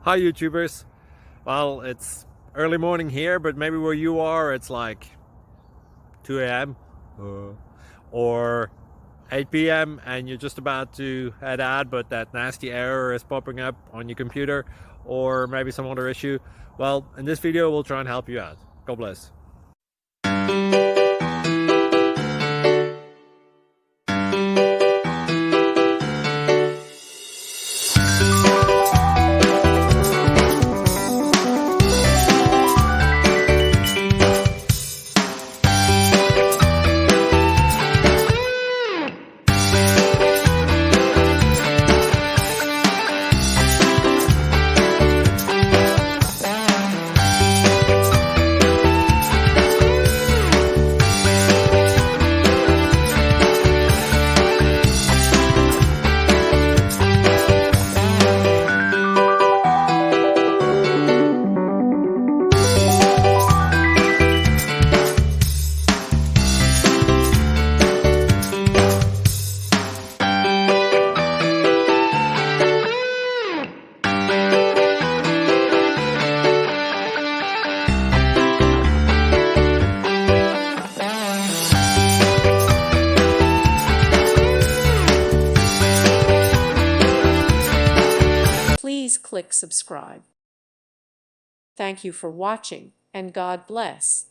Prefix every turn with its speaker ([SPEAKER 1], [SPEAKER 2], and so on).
[SPEAKER 1] Hi YouTubers. Well, it's early morning here, but maybe where you are it's like 2 a.m. or 8 p.m. and you're just about to head out, but that nasty error is popping up on your computer, or maybe some other issue. Well, in this video we'll try and help you out. God bless.
[SPEAKER 2] Please click subscribe. Thank you for watching, and God bless.